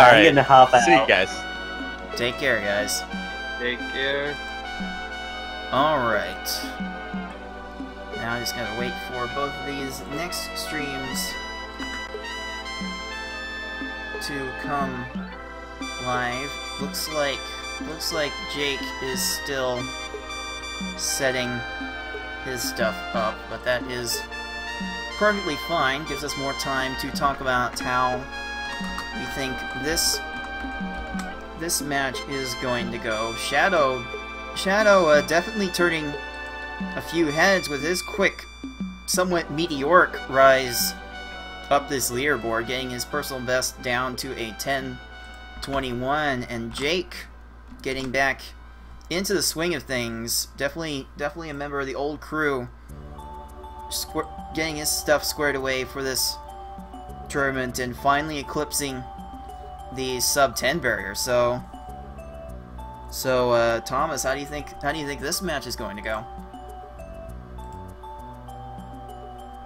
I'm right. gonna hop out. See you guys. Take care, guys. Take care. Alright. Now I just gotta wait for both of these next streams to come live. Looks like Jake is still setting his stuff up, but that is perfectly fine. Gives us more time to talk about how we think this match is going to go. Shadow definitely turning a few heads with his quick, somewhat meteoric rise up this leaderboard, getting his personal best down to a 10:21, and Jake getting back into the swing of things. Definitely a member of the old crew, getting his stuff squared away for this tournament and finally eclipsing the sub 10 barrier. So Thomas, how do you think this match is going to go?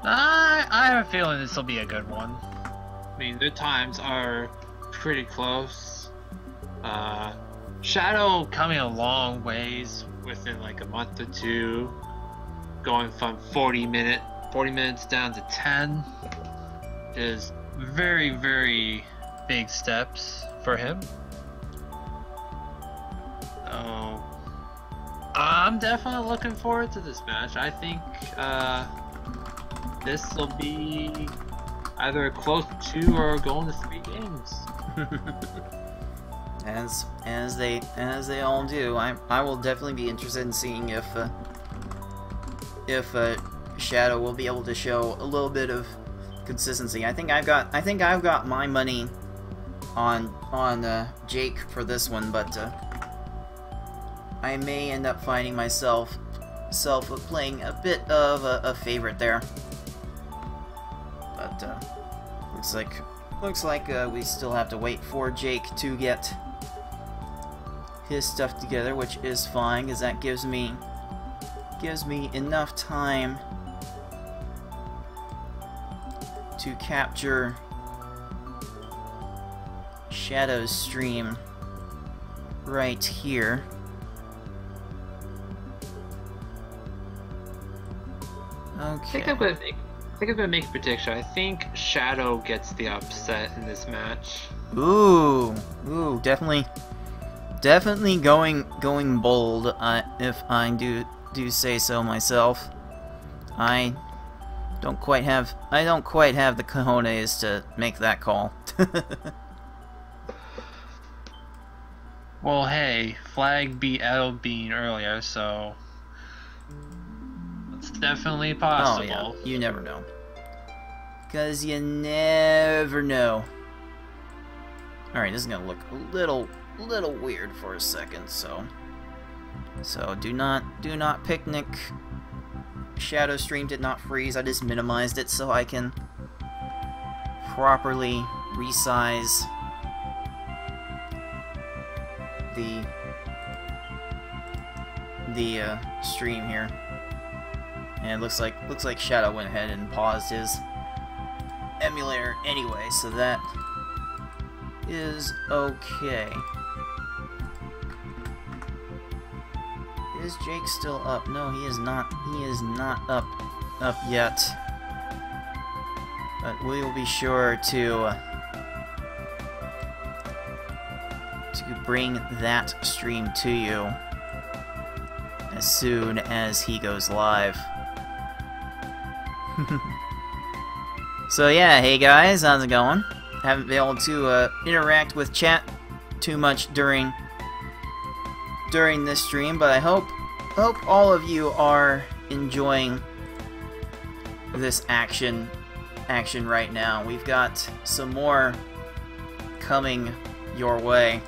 I have a feeling this will be a good one. I mean, the times are pretty close. Shadow Coming a long ways. within like a month or two, going from 40 minutes down to 10 is Very, very big steps for him. So, I'm definitely looking forward to this match. I think this will be either close to 2 or going to 3 games. As they all do. I will definitely be interested in seeing if Shadow will be able to show a little bit of consistency. I think I've got my money on Jake for this one, but I may end up finding myself playing a bit of a favorite there. But looks like we still have to wait for Jake to get his stuff together, which is fine, because that gives me enough time to capture Shadow's stream right here. Okay. I think I'm gonna make a prediction. I think Shadow gets the upset in this match. Ooh, definitely going bold. If I do say so myself. I don't quite have the cojones to make that call. well, hey, Flag beat Bean earlier, so it's definitely possible. Oh yeah, you never know. 'Cause you never know. Alright, this is gonna look a little weird for a second, so do not picnic. Shadow stream did not freeze. I just minimized it so I can properly resize the stream here. And it looks like Shadow went ahead and paused his emulator anyway, so that is okay. Is Jake still up? No, he is not. He is not up yet. But we will be sure to bring that stream to you as soon as he goes live. So yeah, hey guys, how's it going? Haven't been able to interact with chat too much during this stream, but I hope all of you are enjoying this action right now. We've got some more coming your way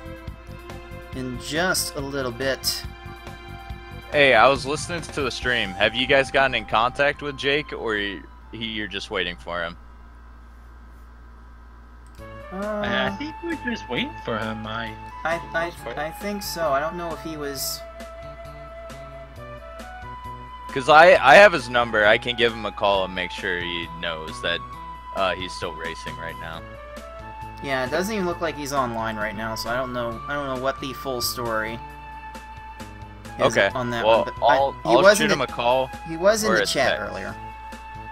in just a little bit. Hey, I was listening to the stream. Have you guys gotten in contact with Jake, or you're just waiting for him? I think we're just waiting for him. I think so. I don't know if he was. Because I have his number. I can give him a call and make sure he knows that he's still racing right now. Yeah, it doesn't even look like he's online right now, so I don't know what the full story is Okay. on that Well, one. I'll shoot him a call. He was in or the a chat text. earlier,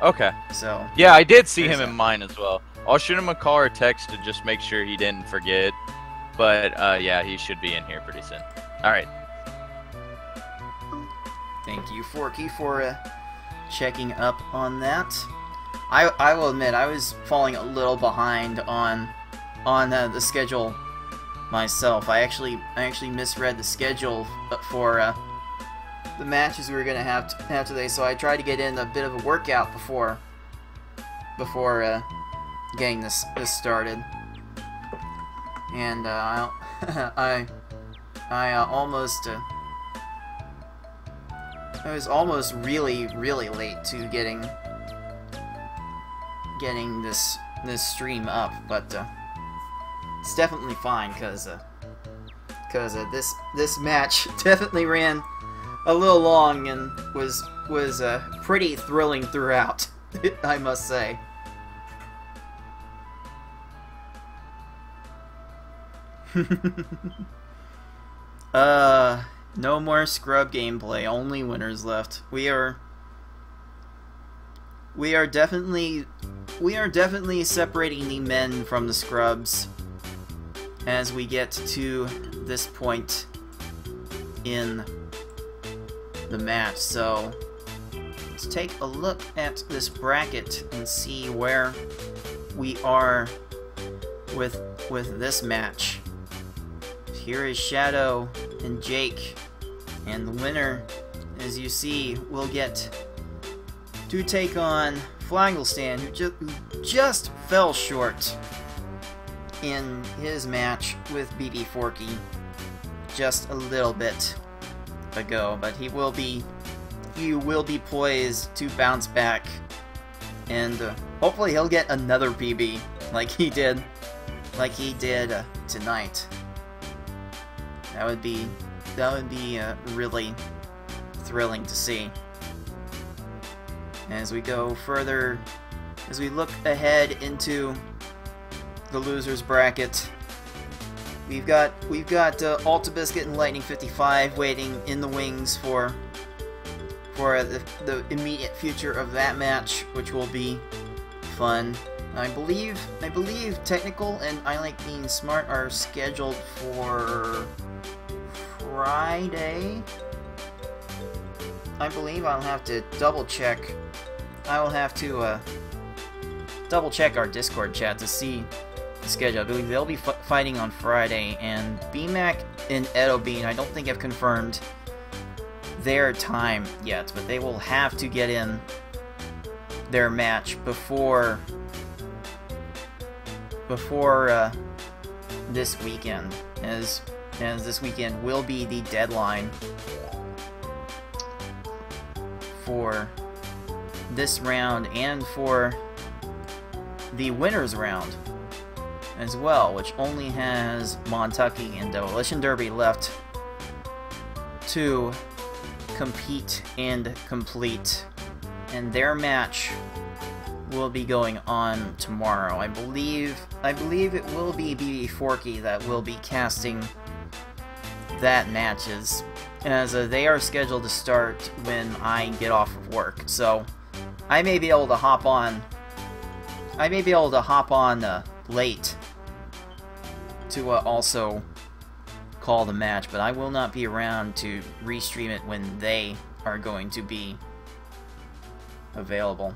Okay. so Yeah, I did see There's him that. in mine as well. I'll shoot him a call or text to just make sure he didn't forget. But yeah, he should be in here pretty soon. All right. thank you, Forky, for checking up on that. I will admit I was falling a little behind on the schedule myself. I actually misread the schedule for the matches we were gonna have today, so I tried to get in a bit of a workout before getting this started, and I was almost really late to getting this stream up, but it's definitely fine because this match definitely ran a little long and was pretty thrilling throughout, I must say. No more scrub gameplay, only winners left. We are definitely separating the men from the scrubs as we get to this point in the match. So let's take a look at this bracket and see where we are with this match. Here is Shadow and Jake, and the winner, as you see, will get to take on Flagelstan, who just fell short in his match with BB Forky just a little bit ago, but he will be poised to bounce back, and hopefully he'll get another PB like he did tonight. That would be really thrilling to see. As we go further, as we look ahead into the losers bracket, we've got Alta Biscuit and Lightning 55 waiting in the wings for the immediate future of that match, which will be fun. I believe Technical and I Like Being Smart are scheduled for Friday. I believe I'll have to double check. I will have to double check our Discord chat to see the schedule. I believe they'll be fighting on Friday, and BMAC and Edo Bean I don't think have confirmed their time yet, but they will have to get in their match before this weekend, as this weekend will be the deadline for this round and for the winners round as well, which only has Montucky and Demolition Derby left to compete and complete, and their match will be going on tomorrow. I believe it will be BB Forky that will be casting that matches, as they are scheduled to start when I get off of work. So I may be able to hop on. Late to also call the match, but I will not be around to restream it when they are going to be available.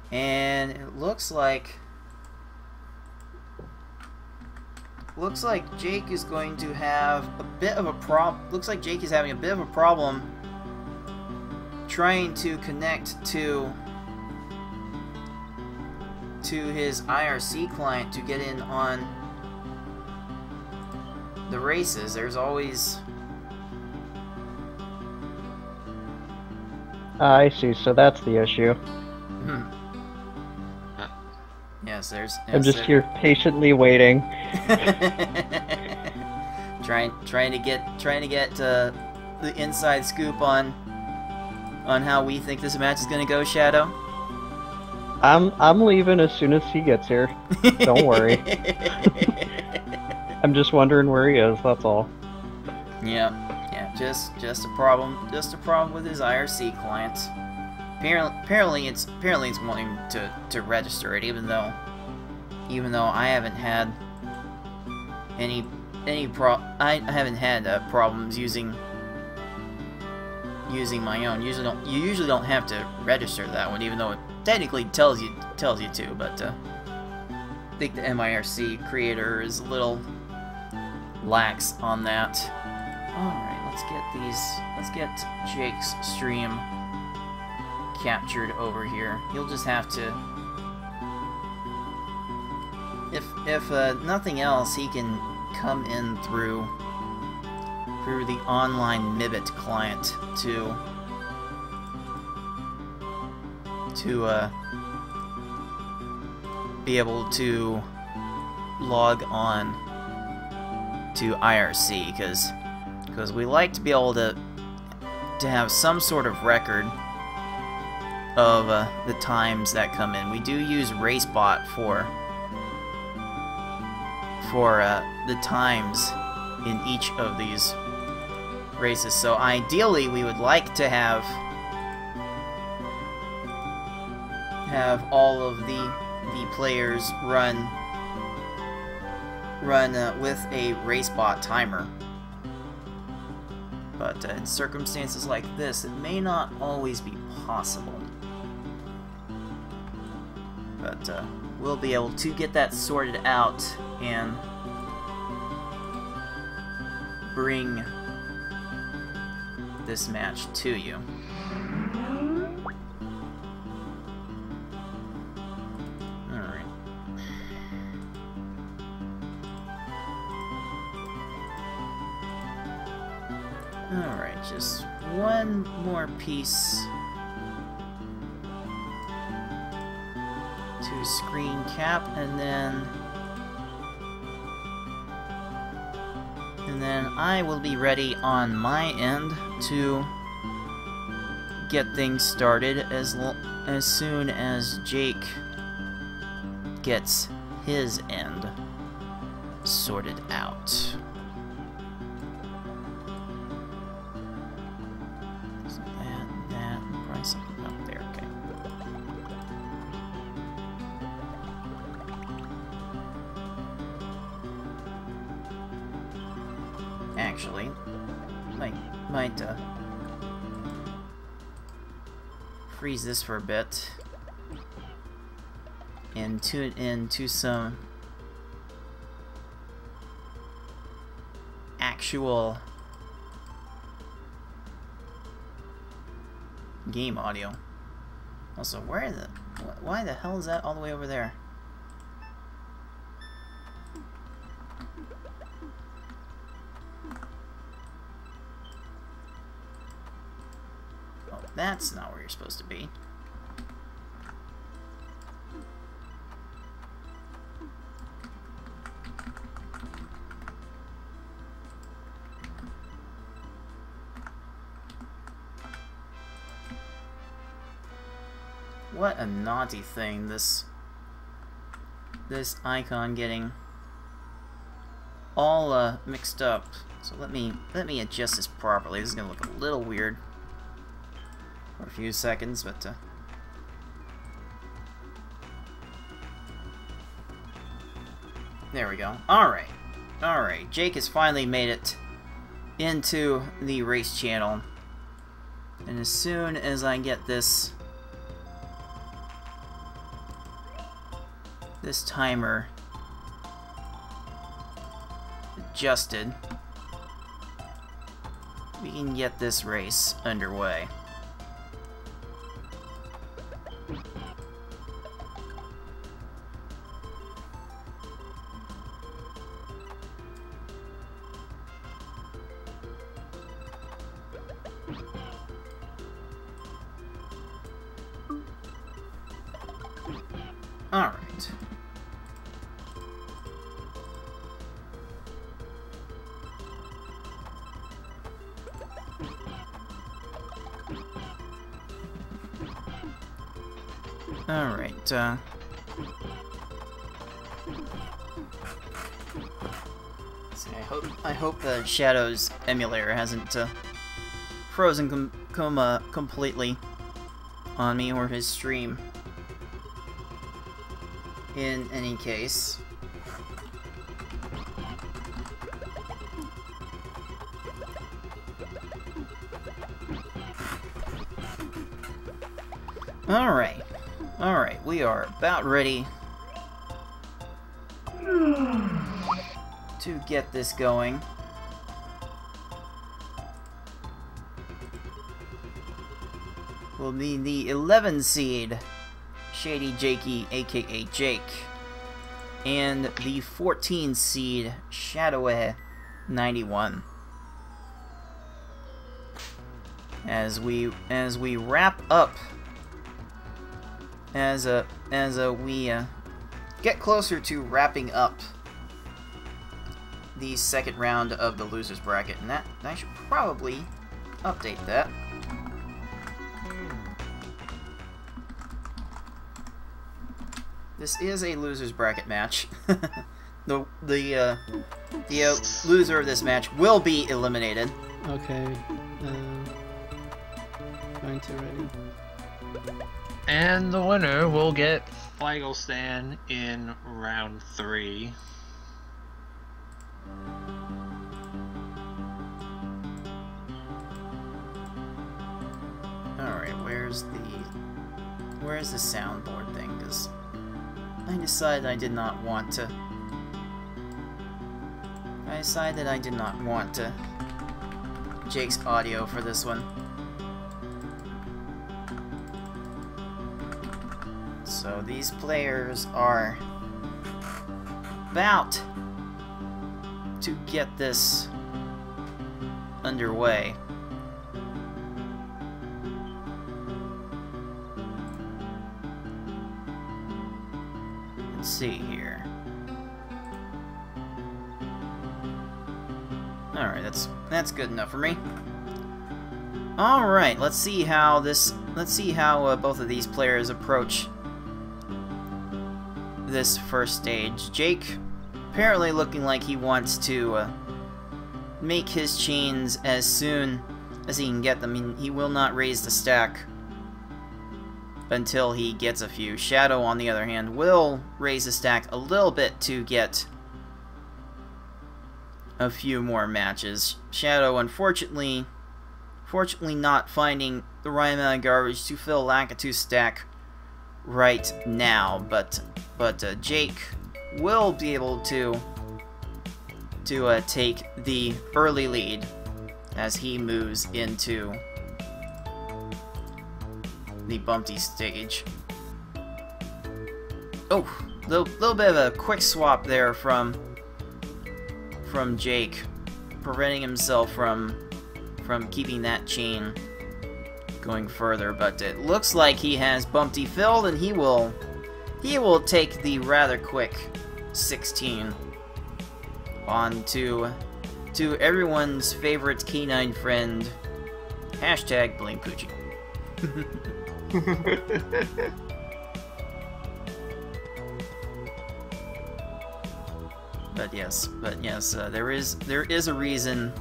And it looks like Jake is going to have a bit of a problem. Looks like Jake is having a bit of a problem trying to connect to his IRC client to get in on the races. There's always... I see, so that's the issue. Yes, there's... I'm just here patiently waiting. trying to get the inside scoop on how we think this match is going to go, Shadow. I'm leaving as soon as he gets here. Don't worry. I'm just wondering where he is, that's all. Yep. Yeah, just a problem with his IRC client. Apparently it's wanting to register it, even though I haven't had I haven't had problems using my own. You usually don't have to register that one, even though it technically tells you to. But I think the MIRC creator is a little lax on that. All right, let's get Jake's stream captured over here. He'll just have to, if nothing else, he can come in through the online Mibit client to be able to log on to IRC, because we like to be able to have some sort of record of the times that come in. We do use RaceBot for the times in each of these races. So ideally, we would like to have all of the players run with a RaceBot timer. But in circumstances like this, it may not always be possible. But we'll be able to get that sorted out and bring this match to you. Alright. Alright, just one more piece to screen cap, and then I will be ready on my end to get things started as soon as Jake gets his end sorted out. So that, probably something up there, okay. Actually, might freeze this for a bit and tune into some actual game audio. Also, why the hell is that all the way over there? That's not where you're supposed to be. What a naughty thing, this icon getting all mixed up. So let me adjust this properly. This is gonna look a little weird for a few seconds, but there we go. Alright. Jake has finally made it into the race channel. And as soon as I get this timer adjusted, we can get this race underway. All right. Alright, see, I hope the Shadow's emulator hasn't frozen completely on me or his stream. In any case. Alright, we are about ready to get this going. Will be the 11 seed ShadyJakey, aka Jake, and the 14 seed Shadoweh91. As we wrap up, as we get closer to wrapping up the second round of the losers bracket, and that I should probably update that. This is a losers bracket match. the loser of this match will be eliminated. Okay. Going to ready. And the winner will get Flagelstan in round 3. Alright, where's the soundboard thing? Because I decided I did not want to Jake's audio for this one. So these players are about to get this underway. Let's see here. Alright, that's good enough for me. Alright, let's see how both of these players approach this first stage. Jake apparently looking like he wants to make his chains as soon as he can get them. He will not raise the stack until he gets a few. Shadow, on the other hand, will raise the stack a little bit to get a few more matches. Shadow, unfortunately, not finding the right amount of garbage to fill Lakitu's stack right now, but Jake will be able to take the early lead as he moves into the bumpy stage. Oh, little bit of a quick swap there from Jake, preventing himself from keeping that chain going further, but it looks like he has Bumpty filled, and he will take the rather quick 16 on to everyone's favorite canine friend, hashtag Blame Poochie. But yes, there is a reason.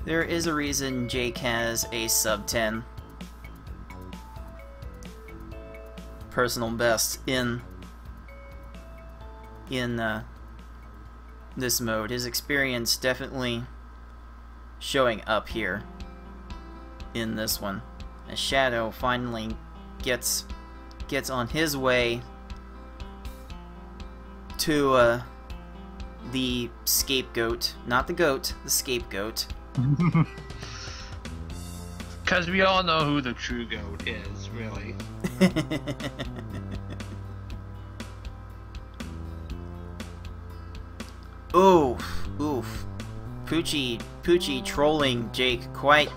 There is a reason Jake has a sub 10 personal best in this mode. His experience definitely showing up here in this one. As Shadow finally gets on his way to the scapegoat, not the goat, the scapegoat. Because we all know who the true goat is, really. Oof. Poochie trolling Jake quite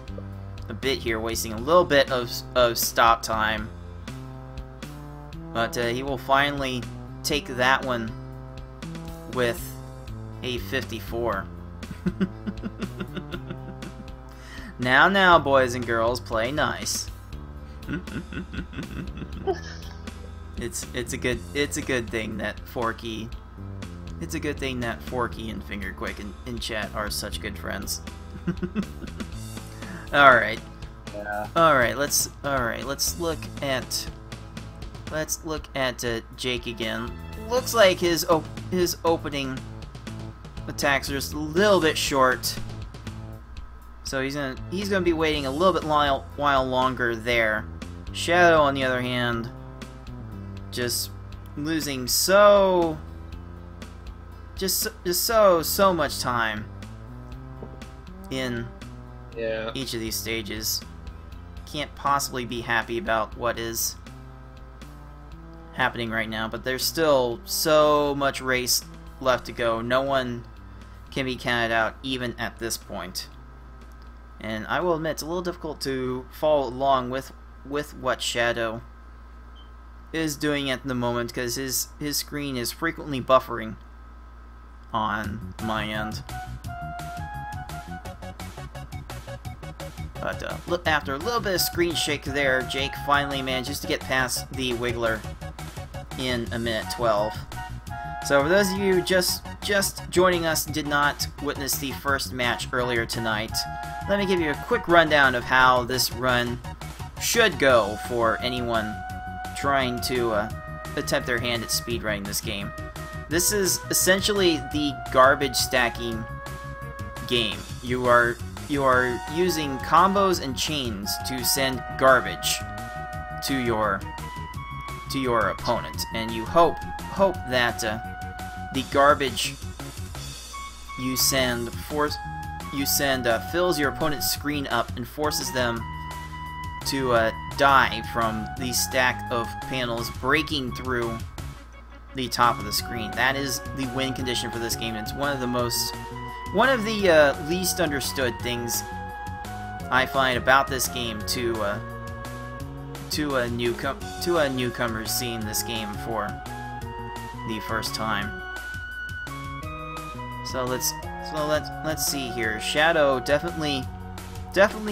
a bit here, wasting a little bit of stop time. But he will finally take that one with a 54. Now, boys and girls, play nice. It's a good thing that Forky and Fingerquick in chat are such good friends. All right. Yeah. All right. Let's look at Jake again. Looks like his opening attacks are just a little bit short. So he's gonna be waiting a little bit while longer there. Shadow, on the other hand, just losing so much time in each of these stages. Can't possibly be happy about what is happening right now, but there's still so much race left to go. No one can be counted out even at this point. And I will admit, it's a little difficult to follow along with what Shadow is doing at the moment, because his screen is frequently buffering on my end. But after a little bit of screen shake there, Jake finally manages to get past the Wiggler in a minute 12. So for those of you just joining us and did not witness the first match earlier tonight, let me give you a quick rundown of how this run should go for anyone trying to attempt their hand at speedrunning this game. This is essentially the garbage stacking game. You are using combos and chains to send garbage to your opponent, and you hope that the garbage you send fills your opponent's screen up and forces them to die from the stack of panels breaking through the top of the screen. That is the win condition for this game. It's one of the least understood things I find about this game to newcomers seeing this game for the first time. So let's see here. Shadow definitely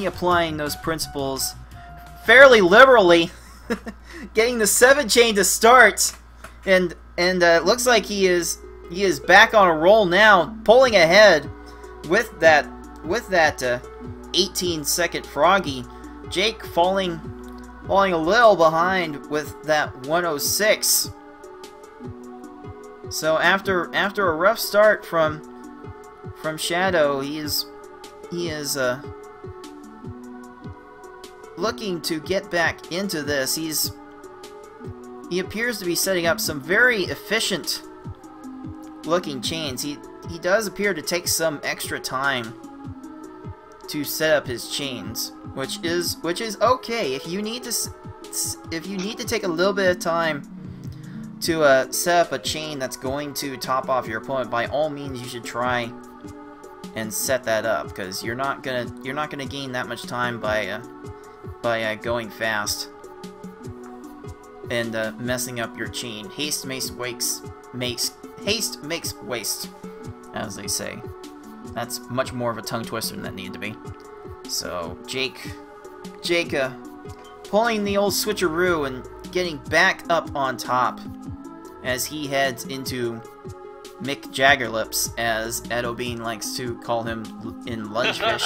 applying those principles fairly liberally, getting the 7 chain to start, and looks like he is back on a roll now, pulling ahead with that 18-second froggy. Jake falling a little behind with that 106. So after a rough start from Shadow, he is looking to get back into this. He appears to be setting up some very efficient looking chains. He does appear to take some extra time to set up his chains, which is okay. If you need to take a little bit of time to set up a chain that's going to top off your opponent, by all means you should try and set that up, because you're not gonna gain that much time by going fast and messing up your chain. Haste makes waste, as they say. That's much more of a tongue twister than that needed to be. So Jake pulling the old switcheroo and getting back up on top as he heads into Mick Jaggerlips, as Ed O'Bean likes to call him in Lungefish.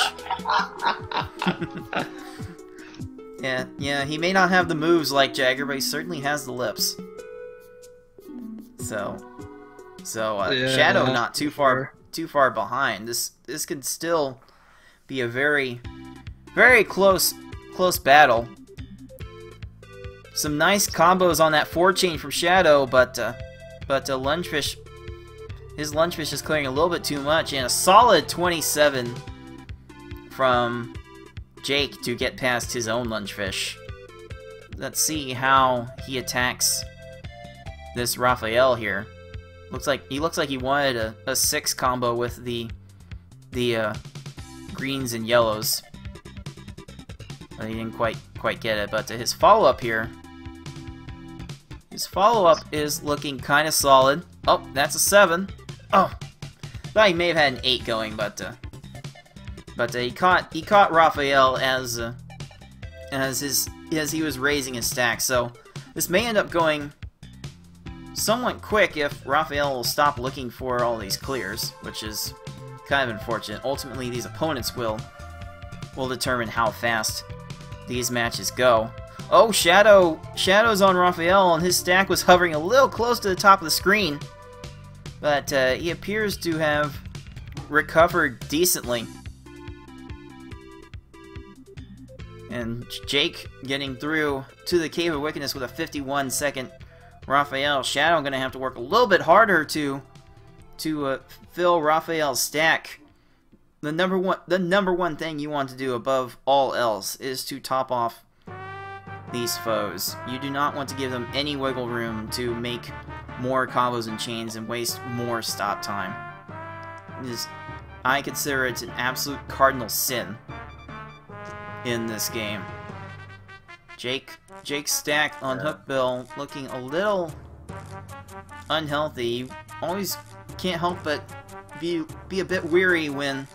Yeah, he may not have the moves like Jagger, but he certainly has the lips. So Yeah, Shadow not too far behind. This could still be a very close battle. Some nice combos on that 4 chain from Shadow, but Lungefish, his Lungefish is clearing a little bit too much, and a solid 27 from Jake to get past his own Lungefish. Let's see how he attacks this Raphael here. He looks like he wanted a 6 combo with the greens and yellows, but he didn't quite get it. But his follow-up here, is looking kind of solid. Oh, that's a 7. Oh, thought he may have had an 8 going, but he caught Raphael as he was raising his stack. So this may end up going somewhat quick if Raphael will stop looking for all these clears, which is kind of unfortunate. Ultimately, these opponents will determine how fast these matches go. Oh, Shadow's on Raphael, and his stack was hovering a little close to the top of the screen. But he appears to have recovered decently. And Jake getting through to the Cave of Wickedness with a 51-second Raphael. Shadow going to have to work a little bit harder to fill Raphael's stack. The number one thing you want to do above all else is to top off these foes. You do not want to give them any wiggle room to make more combos and chains and waste more stop time. I consider it an absolute cardinal sin in this game. Jake's stack on Hookbill looking a little unhealthy. You always can't help but be a bit weary when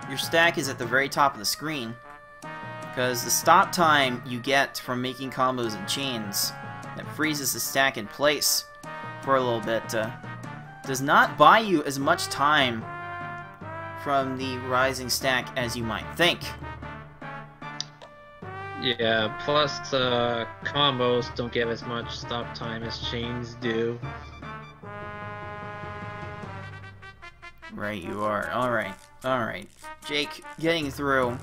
your stack is at the very top of the screen, because the stop time you get from making combos and chains that freezes the stack in place for a little bit does not buy you as much time from the rising stack as you might think. Yeah, plus combos don't give as much stop time as chains do. Right, you are. Alright. Jake getting through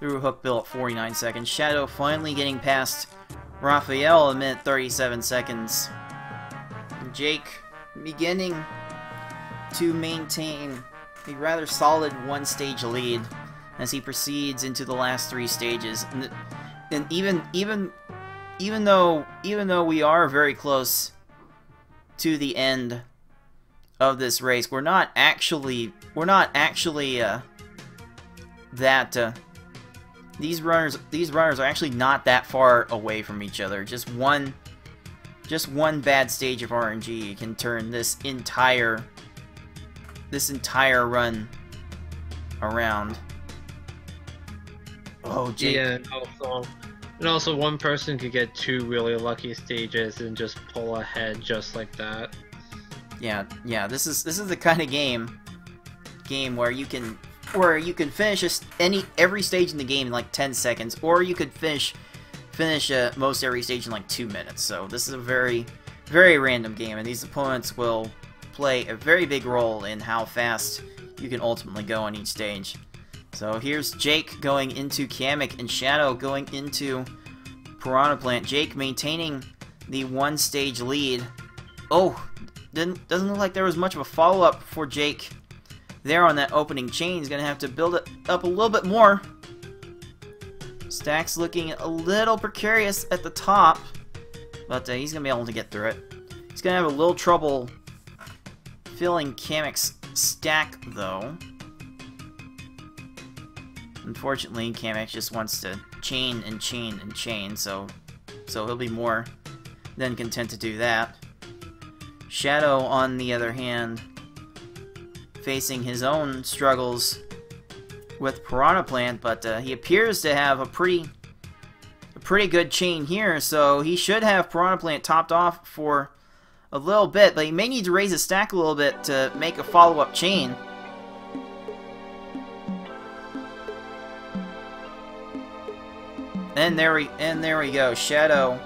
Hookbill at 49 seconds. Shadow finally getting past Raphael at 1:37 seconds. Jake beginning to maintain a rather solid one-stage lead as he proceeds into the last 3 stages. And even though we are very close to the end of this race, we're not actually these runners are actually not that far away from each other. Just one bad stage of RNG can turn this entire run around. Oh, Jake. Yeah, and also one person could get 2 really lucky stages and just pull ahead just like that. Yeah. This is the kind of game where you can finish every stage in the game in like 10 seconds, or you could finish most every stage in like 2 minutes. So this is a very, very random game, and these opponents will play a very big role in how fast you can ultimately go on each stage. So here's Jake going into Kamek and Shadow going into Piranha Plant. Jake maintaining the 1-stage lead. Oh, doesn't look like there was much of a follow-up for Jake there on that opening chain. He's going to have to build it up a little bit more. Stack's looking a little precarious at the top, but he's going to be able to get through it. He's going to have a little trouble filling Kamek's stack, though. Unfortunately, Kamek just wants to chain and chain and chain, so he'll be more than content to do that. Shadow, on the other hand, facing his own struggles with Piranha Plant, but he appears to have a pretty good chain here, so he should have Piranha Plant topped off for a little bit, but he may need to raise his stack a little bit to make a follow-up chain. And there we go. Shadow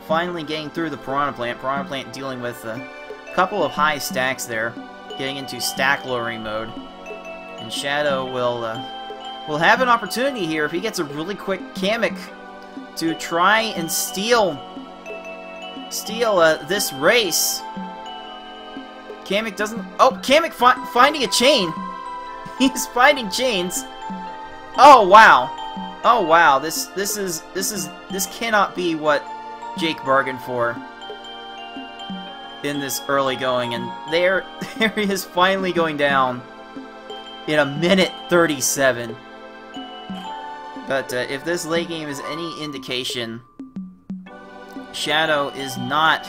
finally getting through the Piranha Plant. Piranha Plant dealing with a couple of high stacks there, getting into stack lowering mode. And Shadow will have an opportunity here if he gets a really quick Kamek to try and steal this race. Kamek doesn't. Oh, Kamek finding a chain. He's finding chains. Oh wow. Oh wow, this cannot be what Jake bargained for in this early going, and there he is finally going down in 1:37. But if this late game is any indication, Shadow is not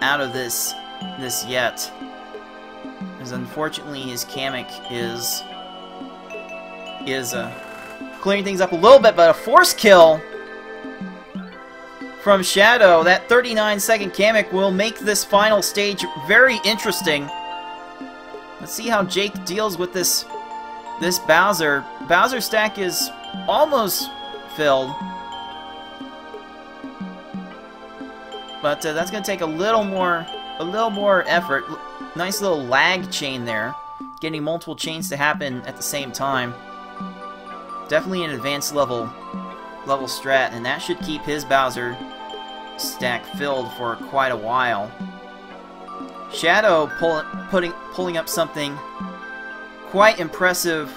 out of this yet, because unfortunately his Kamek is clearing things up a little bit, but a force kill from Shadow. That 39-second Kamek will make this final stage very interesting. Let's see how Jake deals with this Bowser. Bowser stack is almost filled. But that's going to take a little more effort. Nice little lag chain there. Getting multiple chains to happen at the same time. Definitely an advanced level strat, and that should keep his Bowser stack filled for quite a while. Shadow pulling up something quite impressive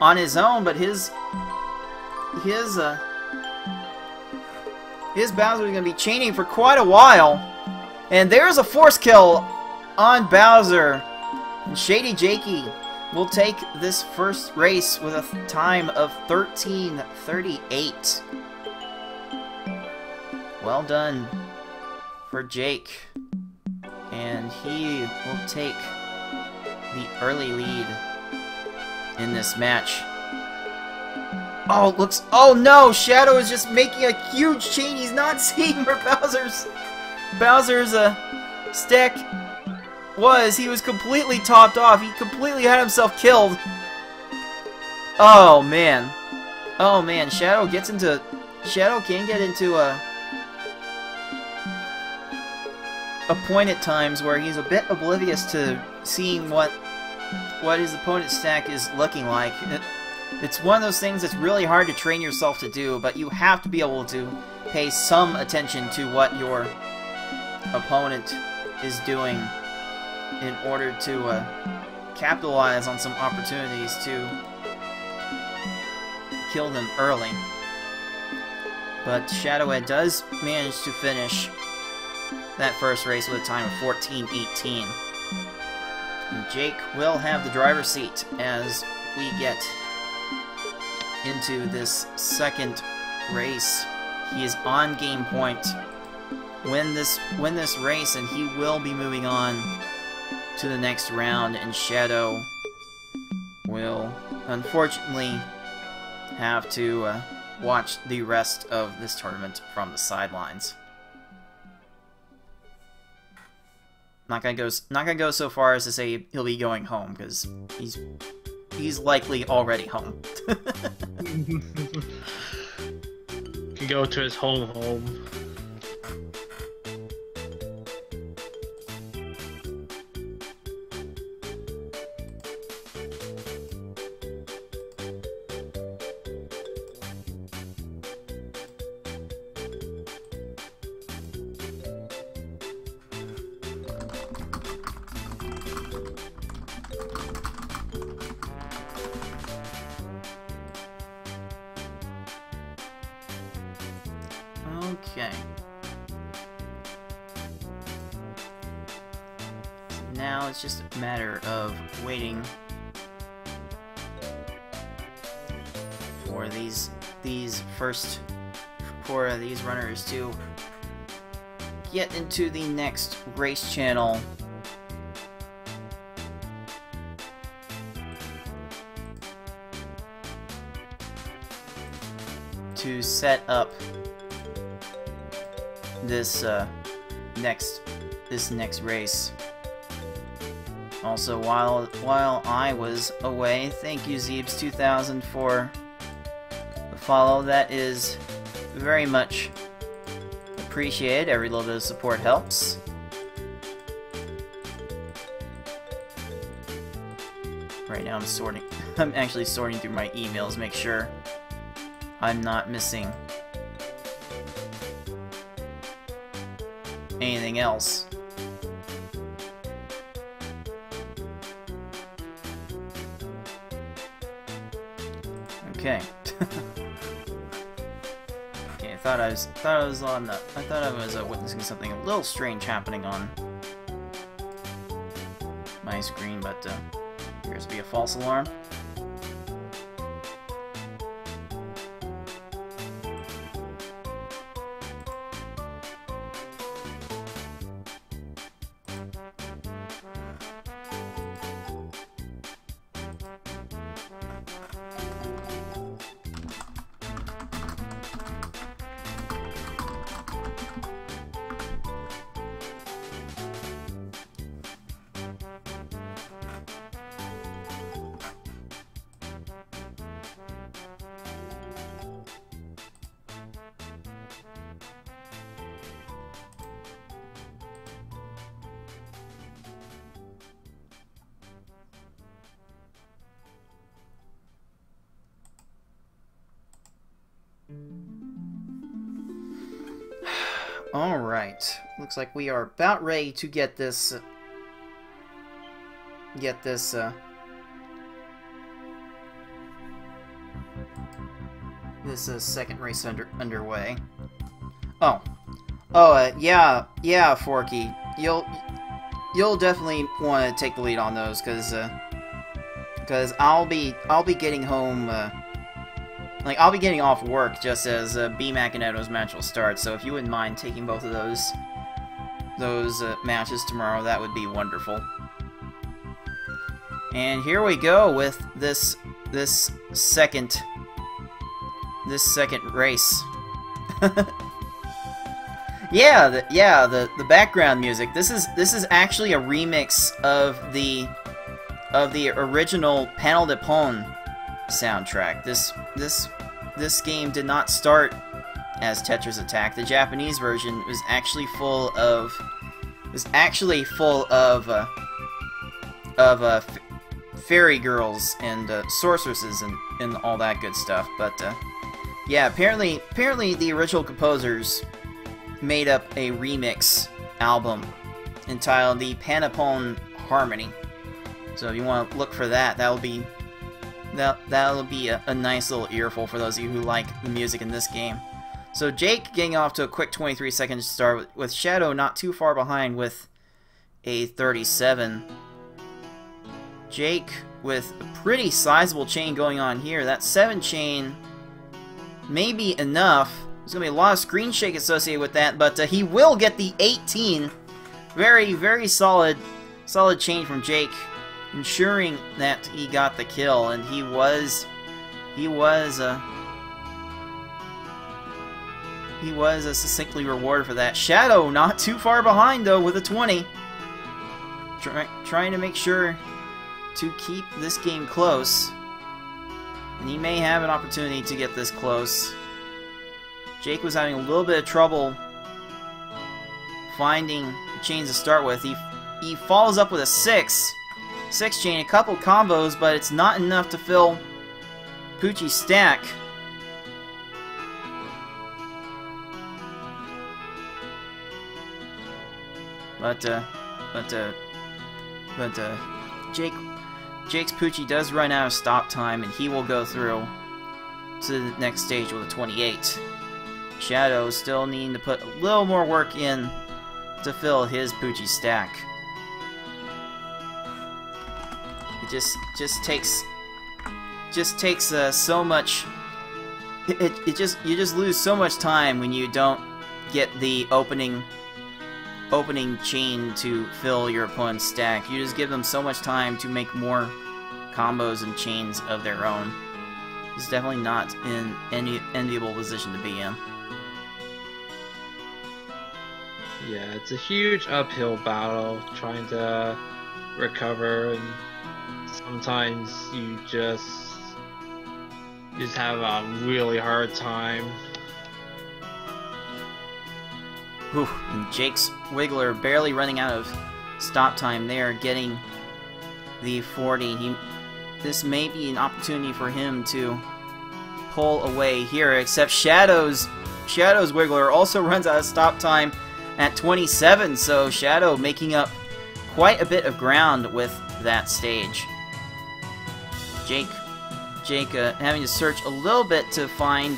on his own, but his Bowser is going to be chaining for quite a while. And there's a force kill on Bowser. And ShadyJakey will take this first race with a time of 13:38. Well done for Jake. And he will take the early lead in this match. Oh, it looks... Oh no! Shadow is just making a huge chain. He's not seeing where Bowser's stack was. He was completely topped off. He completely had himself killed. Oh man. Oh man. Shadow can get into a point at times where he's a bit oblivious to seeing what his opponent's stack is looking like. It's one of those things that's really hard to train yourself to do, but you have to be able to pay some attention to what your opponent is doing in order to capitalize on some opportunities to kill them early. But Shadoweh does manage to finish that first race with a time of 14:18. And Jake will have the driver's seat as we get into this second race. He is on game point. Win this race and he will be moving on to the next round, and Shadow will unfortunately have to watch the rest of this tournament from the sidelines. Not gonna go so far as to say he'll be going home, because he's likely already home. Can go to his home. Okay. Now it's just a matter of waiting for these runners to get into the next race channel. To set up this next race. Also, while I was away, thank you Zeebs2000 for the follow. That is very much appreciated. Every little bit of support helps. Right now I'm actually sorting through my emails, make sure I'm not missing anything else. Okay. Okay, I thought I was witnessing something a little strange happening on my screen, but appears to be a false alarm. Alright. Looks like we are about ready to get this... second race underway. Yeah, Forky. You'll definitely want to take the lead on those, because I'll be getting home, I'll be getting off work just as B-Mac and Edo's match will start, so if you wouldn't mind taking both of those matches tomorrow, that would be wonderful. And here we go with this second race. The background music. This is actually a remix of the original Panel de Pon soundtrack. This game did not start as Tetris Attack. The Japanese version was actually full of fairy girls and sorceresses and all that good stuff. But yeah, apparently the original composers made up a remix album entitled the Panopon Harmony. So if you want to look for that, that'll be a nice little earful for those of you who like the music in this game. So Jake getting off to a quick 23-second start with Shadow not too far behind with a 37. Jake with a pretty sizable chain going on here. That 7 chain may be enough. There's going to be a lot of screen shake associated with that, but he will get the 18. Very, very solid chain from Jake, ensuring that he got the kill, and he was succinctly rewarded for that. Shadow not too far behind though with a 20. Trying to make sure to keep this game close, and he may have an opportunity to get this close. Jake was having a little bit of trouble finding chains to start with. He follows up with a 6 chain, a couple combos, but it's not enough to fill Poochie's stack. But Jake's Poochie does run out of stop time, and he will go through to the next stage with a 28. Shadow still needing to put a little more work in to fill his Poochie stack. It just takes so much. You just lose so much time when you don't get the opening chain to fill your opponent's stack. You just give them so much time to make more combos and chains of their own. It's definitely not in any enviable position to be in. Yeah, it's a huge uphill battle trying to recover, and sometimes you just have a really hard time. Whew, and Jake's Wiggler barely running out of stop time there, getting the 40. This may be an opportunity for him to pull away here, except Shadow's Wiggler also runs out of stop time at 27, so Shadow making up quite a bit of ground with that stage. Jake having to search a little bit to find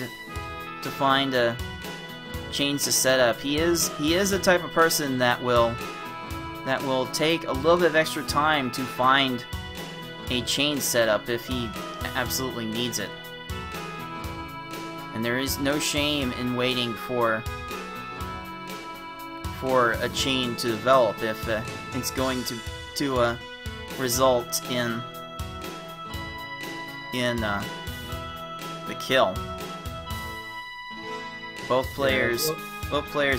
chains to set up. He is the type of person that will take a little bit of extra time to find a chain setup if he absolutely needs it. And there is no shame in waiting for a chain to develop if it's going to result in the kill. Both players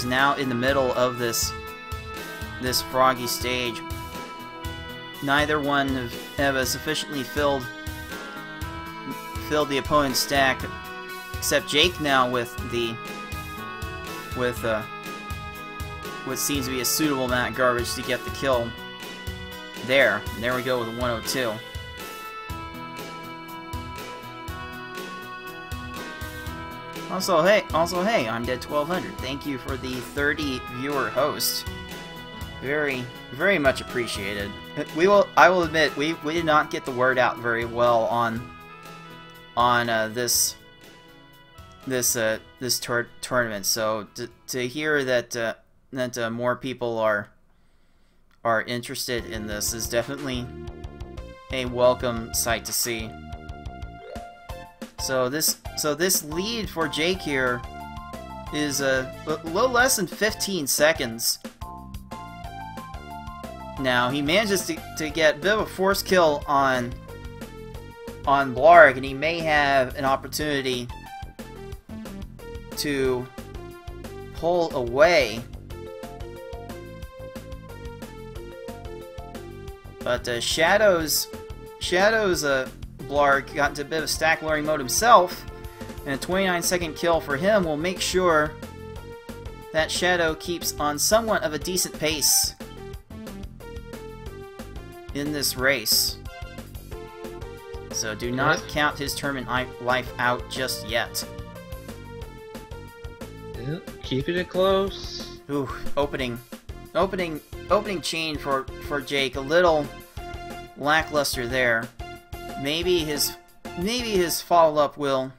now in the middle of this froggy stage. Neither one have sufficiently filled the opponent's stack, except Jake now with what seems to be a suitable amount of garbage to get the kill. There we go with a 102. Also, hey, I'm Dead 1200. Thank you for the 30 viewer host. Very, very much appreciated. I will admit, we did not get the word out very well on this tournament. So to hear that more people are interested in this is definitely a welcome sight to see. So this lead for Jake here is a little less than 15 seconds. Now he manages to get a bit of a force kill on Blarg, and he may have an opportunity to pull away. But Shadow's Blarg got into a bit of stack lowering mode himself, and a 29-second kill for him will make sure that Shadow keeps on somewhat of a decent pace in this race. So do not count his tournament life out just yet. Keeping it close. Ooh, opening chain for Jake. A little lackluster there. Maybe his follow-up will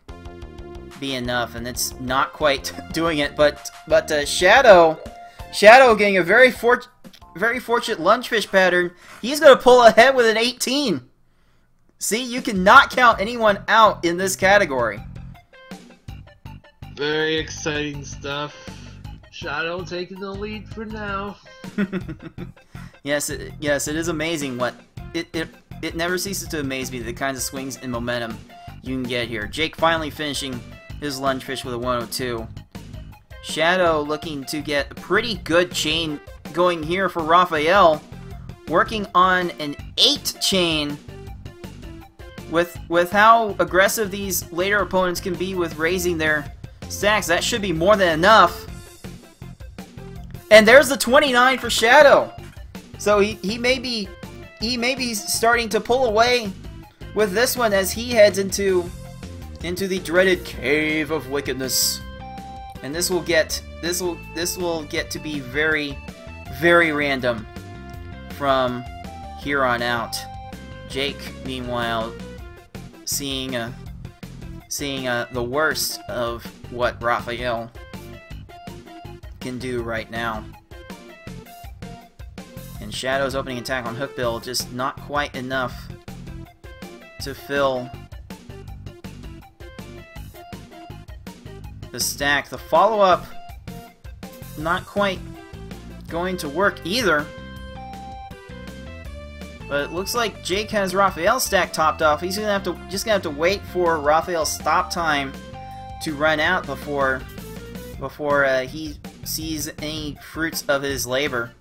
be enough, and it's not quite doing it. But Shadow getting a very fortunate lungefish pattern. He's gonna pull ahead with an 18. See, you cannot count anyone out in this category. Very exciting stuff. Shadow taking the lead for now. Yes, it is amazing what it never ceases to amaze me, the kinds of swings and momentum you can get here. Jake finally finishing his lungefish with a 102. Shadow looking to get a pretty good chain going here for Raphael, working on an 8 chain. With how aggressive these later opponents can be with raising their stacks, that should be more than enough. And there's the 29 for Shadow. So he may be starting to pull away with this one as he heads into the dreaded Cave of Wickedness. And this will get to be very, very random from here on out. Jake, meanwhile, seeing the worst of what Raphael can do right now. And Shadow's opening attack on Hookbill just not quite enough to fill the stack. The follow-up not quite going to work either. But it looks like Jake has Raphael's stack topped off. He's gonna have to wait for Raphael's stop time to run out before he sees any fruits of his labor.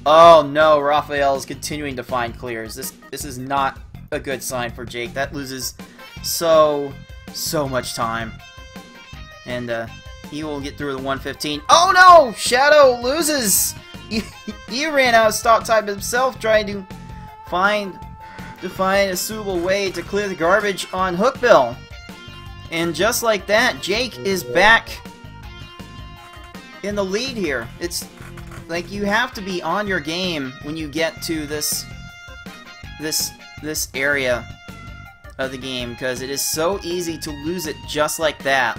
Oh no, Raphael is continuing to find clears. This is not a good sign for Jake. That loses so much time. And he will get through the 115. Oh no! Shadow loses! He ran out of stop time himself, trying to find a suitable way to clear the garbage on Hookbill. And just like that, Jake is back in the lead here. It's like you have to be on your game when you get to this area of the game, because it is so easy to lose it just like that.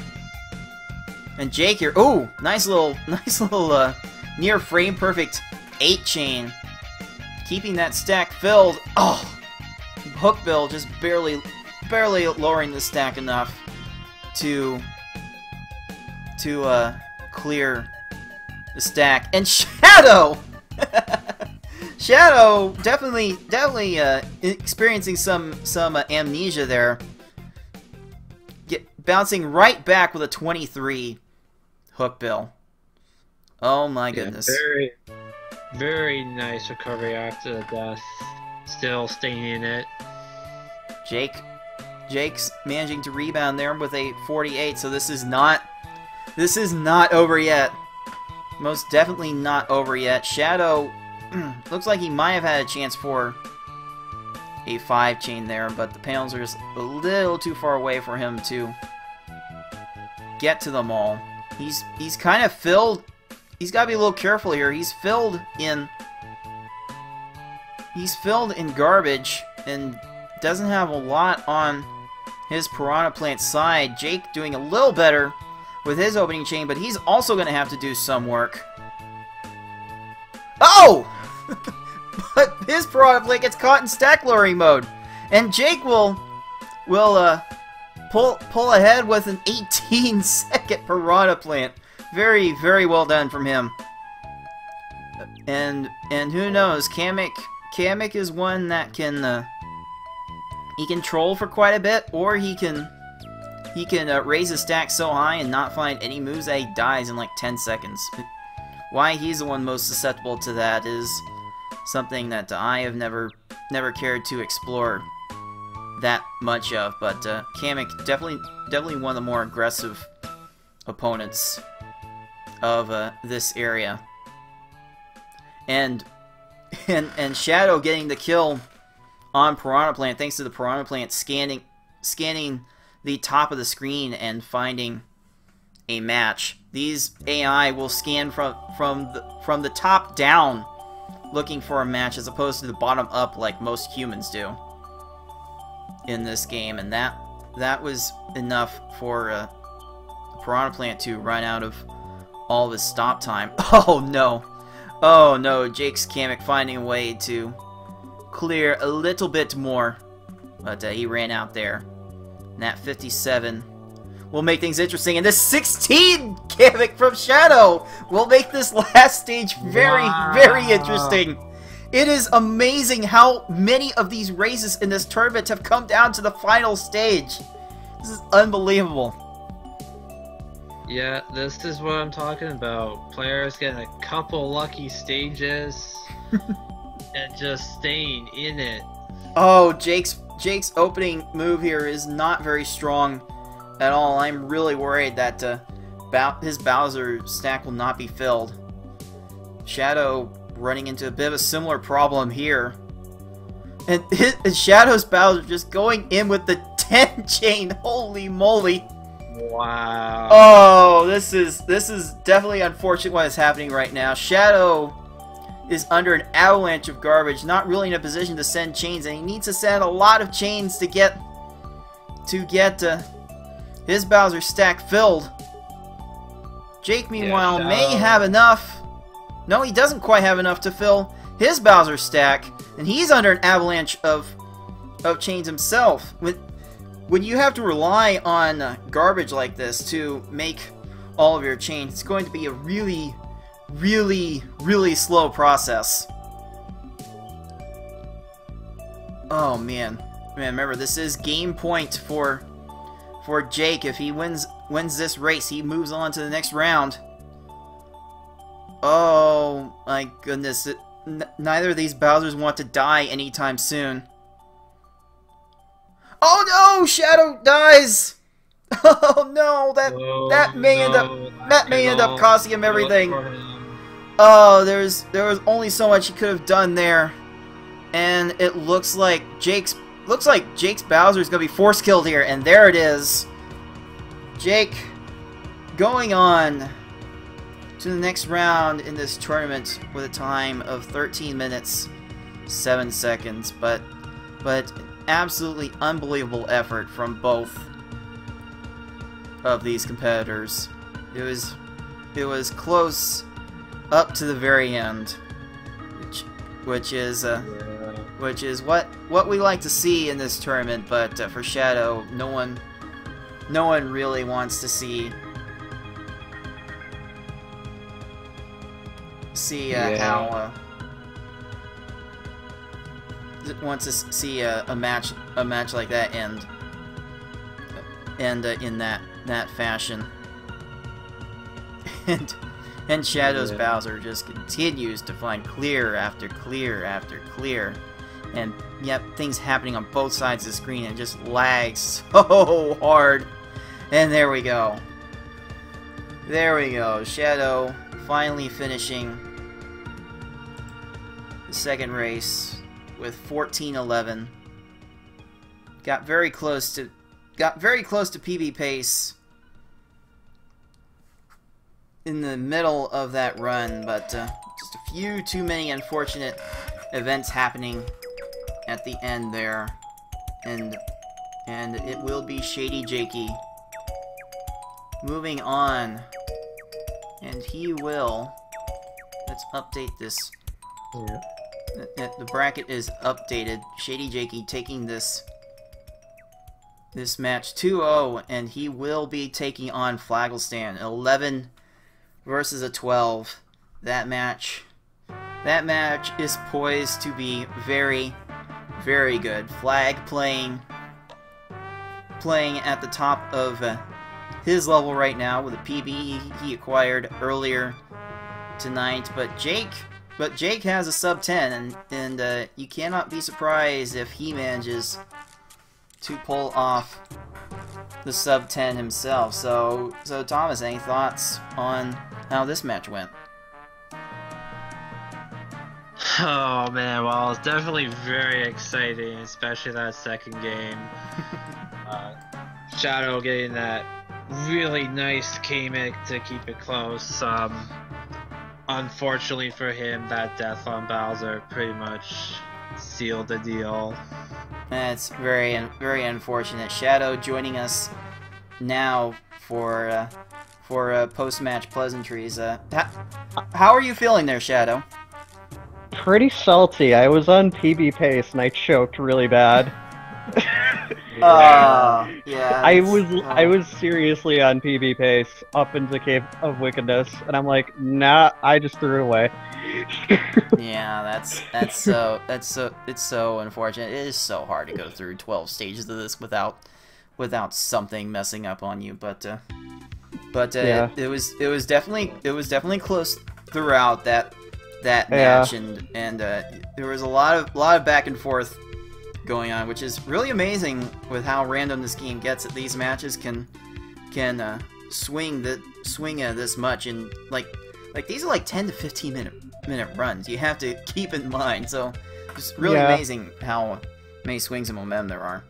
And Jake here, ooh, nice little near frame perfect 8 chain, keeping that stack filled. Oh, Hookbill just barely lowering the stack enough to clear the stack. And Shadow Shadow definitely experiencing some amnesia there, bouncing right back with a 23 Hookbill. Oh my goodness. Very, very nice recovery after the death. Still staying in it. Jake's managing to rebound there with a 48, so this is not over yet. Most definitely not over yet. Shadow looks like he might have had a chance for a 5 chain there, but the panels are just a little too far away for him to get to them all. He's kind of filled. He's got to be a little careful here. He's filled in garbage and doesn't have a lot on his Piranha Plant side. Jake doing a little better with his opening chain, but he's also going to have to do some work. Oh! But his Piranha Plant gets caught in stack lowering mode, and Jake will pull ahead with an 18-second Piranha Plant. Very, very well done from him. And who knows? Kamek is one that can he can troll for quite a bit, or he can raise his stack so high and not find any moves that he dies in like 10 seconds. Why he's the one most susceptible to that is something that I have never cared to explore that much of. But Kamek definitely one of the more aggressive opponents of this area. And Shadow getting the kill on Piranha Plant thanks to the Piranha Plant scanning the top of the screen and finding a match. These AI will scan from the top down looking for a match as opposed to the bottom up like most humans do in this game, and that was enough for Piranha Plant to run out of all of his stop time. Oh no! Oh no! Jake's Kamek finding a way to clear a little bit more, but he ran out there. And that 57 will make things interesting, and this 16 Kamek from Shadow will make this last stage very, very interesting. It is amazing how many of these races in this tournament have come down to the final stage. This is unbelievable. Yeah, this is what I'm talking about. Players getting a couple lucky stages and just staying in it. Oh, Jake's opening move here is not very strong at all. I'm really worried that his Bowser stack will not be filled. Shadow running into a bit of a similar problem here. And Shadow's Bowser just going in with the 10 chain. Holy moly. Wow. Oh, this is definitely unfortunate what is happening right now. Shadow is under an avalanche of garbage, not really in a position to send chains, and he needs to send a lot of chains to get his Bowser stack filled. Jake, meanwhile, may have enough. No, he doesn't quite have enough to fill his Bowser stack, and he's under an avalanche of chains himself. When you have to rely on garbage like this to make all of your chains, it's going to be a really, really, really slow process. Oh man, remember this is game point for Jake. If he wins this race, he moves on to the next round. Oh my goodness, neither of these Bowsers want to die anytime soon. Oh no, Shadow dies. Oh no, that may end up costing him everything. Oh, there was only so much he could have done there, and it looks like Jake's Bowser is gonna be force killed here, and there it is. Jake going on to the next round in this tournament with a time of 13 minutes 7 seconds, but absolutely unbelievable effort from both of these competitors. It was close up to the very end, which is what we like to see in this tournament. But for Shadow, no one really wants to see how wants to see a match like that end in that fashion. And Shadow's Bowser just continues to find clear after clear after clear, and yep, things happening on both sides of the screen, and just lags so hard. And there we go. Shadow finally finishing the second race with 14-11. Got very close to PB pace in the middle of that run, but just a few too many unfortunate events happening at the end there, and it will be ShadyJakey moving on, and he will. Let's update this. Yeah. The bracket is updated. ShadyJakey taking this match 2-0, and he will be taking on Flagglestan. 11 versus a 12. That match is poised to be very, very good. Flag playing at the top of his level right now with a PB he acquired earlier tonight, but Jake has a sub 10, and you cannot be surprised if he manages to pull off the sub 10 himself. So Thomas, any thoughts on how this match went? Oh man, well, it's definitely very exciting, especially that second game. Shadow getting that really nice K-Mic to keep it close. Unfortunately for him, that death on Bowser pretty much sealed the deal. That's very unfortunate. Shadow joining us now for post-match pleasantries. How are you feeling there, Shadow? Pretty salty. I was on PB pace and I choked really bad. Yeah. I was seriously on PB pace up into Cave of Wickedness, and I'm like, nah, I just threw it away. Yeah, it's so unfortunate. It is so hard to go through 12 stages of this without something messing up on you. But yeah. it was definitely close throughout that match, and there was a lot of back and forth going on, which is really amazing with how random this game gets. That these matches can swing this much, and like these are like 10 to 15 minute runs. You have to keep in mind. So it's really amazing how many swings and momentum there are.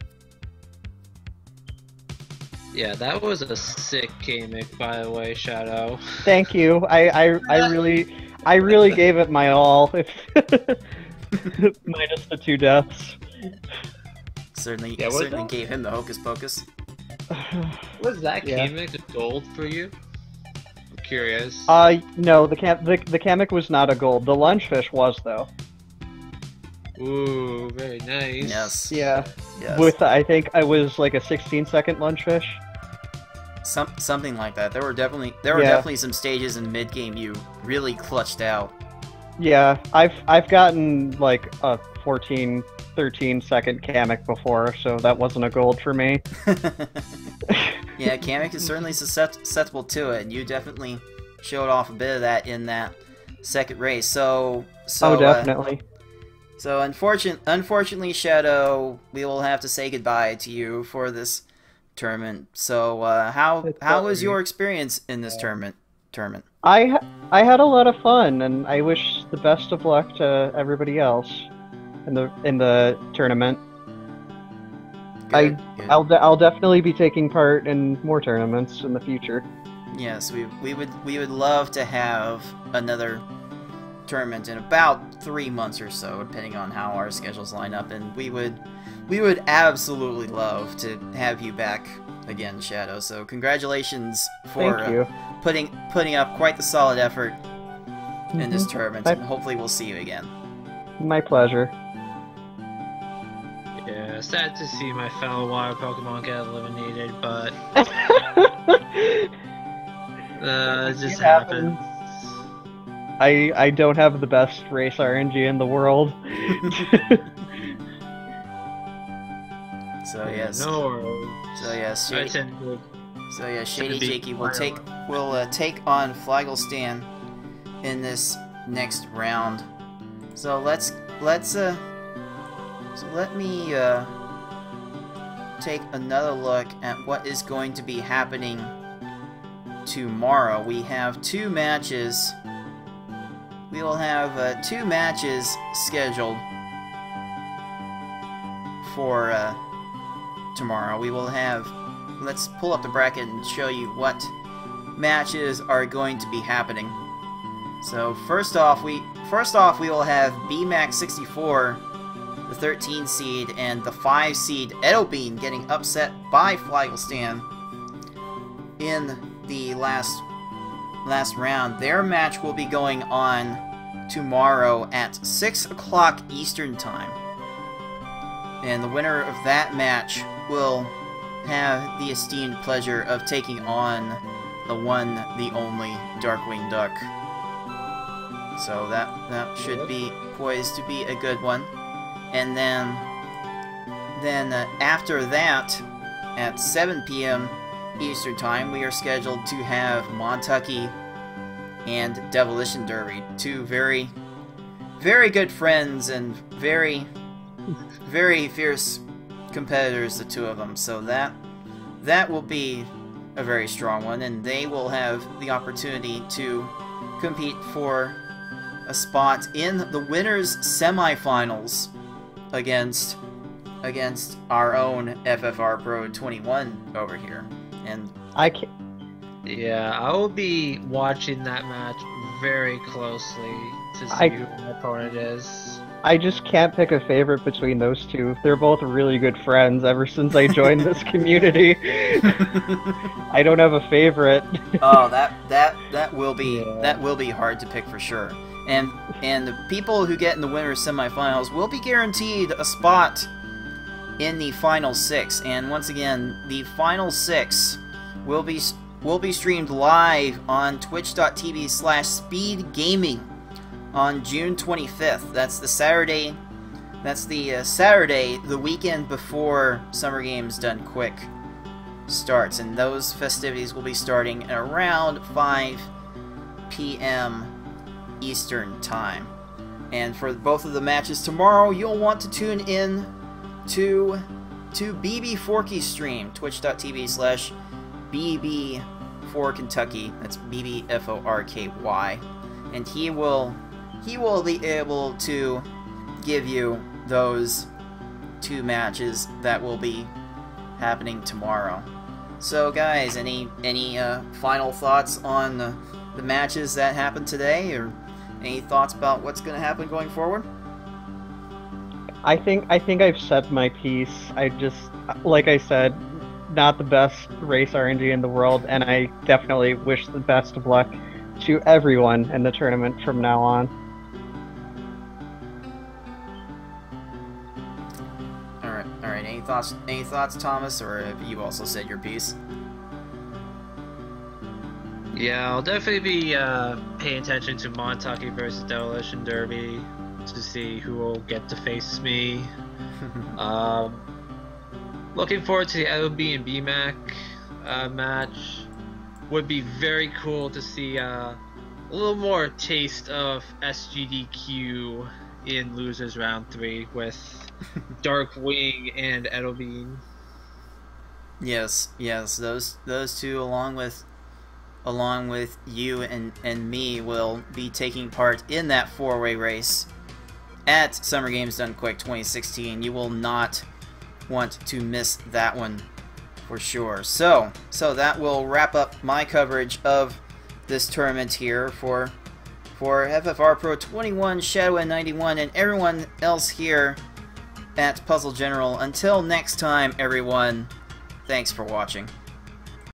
Yeah, that was a sick K-Mic, by the way, Shadow. Thank you. I really gave it my all. Minus the 2 deaths. Certainly that? gave him the hocus pocus. Was that K-Mic a gold for you? I'm curious. No, the Kamek was not a gold. The lunchfish was, though. Ooh, very nice. Yes. Yeah. Yes. With, I think I was like a 16-second lunchfish. Something like that. There were definitely some stages in mid game you really clutched out. Yeah, I've gotten like a 13 second Kamek before, so that wasn't a gold for me. Yeah, Kamek is certainly susceptible to it, and you definitely showed off a bit of that in that second race. So oh, definitely. So unfortunately, Shadow, we will have to say goodbye to you for this tournament. So how was your experience in this tournament? I had a lot of fun, and I wish the best of luck to everybody else in the tournament. Good. I'll definitely be taking part in more tournaments in the future. Yes, we would love to have another tournament in about 3 months or so, depending on how our schedules line up, and we would absolutely love to have you back again, Shadow. So congratulations for Thank you. putting up quite the solid effort in this tournament, and hopefully we'll see you again. My pleasure. Yeah, sad to see my fellow water Pokemon get eliminated, but it just happens. I don't have the best race RNG in the world. So yes. No. So yes. ShadyJakey will take on Flagglestan in this next round. So let me take another look at what is going to be happening tomorrow. We have 2 matches. We will have 2 matches scheduled for tomorrow. We will have. Let's pull up the bracket and show you what matches are going to be happening. So first off, we will have BMAC 64, the 13 seed, and the 5 seed Edelbean getting upset by Flagelstan in the last round. Their match will be going on tomorrow at 6 o'clock Eastern Time. And the winner of that match will have the esteemed pleasure of taking on the one, the only Darkwing Duck. So that should be poised to be a good one. And then after that, at 7 p.m. Eastern Time, we are scheduled to have Montucky and Demolition Derby, two very, very good friends and very, very fierce competitors, the two of them. So that will be a very strong one, and they will have the opportunity to compete for a spot in the winners semifinals against our own FFR Pro 21 over here. And yeah, I will be watching that match very closely to see who my opponent is. I just can't pick a favorite between those two. They're both really good friends ever since I joined this community. I don't have a favorite. Oh, that will be hard to pick for sure. And the people who get in the winners semifinals will be guaranteed a spot in the final 6. And once again, the final 6 will be streamed live on twitch.tv/speedgaming on June 25th. That's the Saturday. That's the Saturday, the weekend before Summer Games Done Quick starts, and those festivities will be starting at around 5 p.m. Eastern Time. And for both of the matches tomorrow, you'll want to tune in to BB Forky's stream, twitch.tv/BB4Kentucky. That's BBFORKY, and he will be able to give you those 2 matches that will be happening tomorrow. So guys, any final thoughts on the matches that happened today, or any thoughts about what's going to happen going forward? I think I've said my piece. I just, like I said, not the best race RNG in the world, and I definitely wish the best of luck to everyone in the tournament from now on. All right. Any thoughts, Thomas, or have you also said your piece? Yeah, I'll definitely be paying attention to Montucky versus Demolition Derby to see who will get to face me. Looking forward to the LB and BMAC match. Would be very cool to see a little more taste of SGDQ in Losers Round 3 with Darkwing and Edelbean. Yes, those two, along with you and me, will be taking part in that 4-way race at Summer Games Done Quick 2016. You will not want to miss that one for sure. So that will wrap up my coverage of this tournament here for FFR Pro 21, Shadoweh91, and everyone else here at Puzzle General. Until next time, everyone, thanks for watching.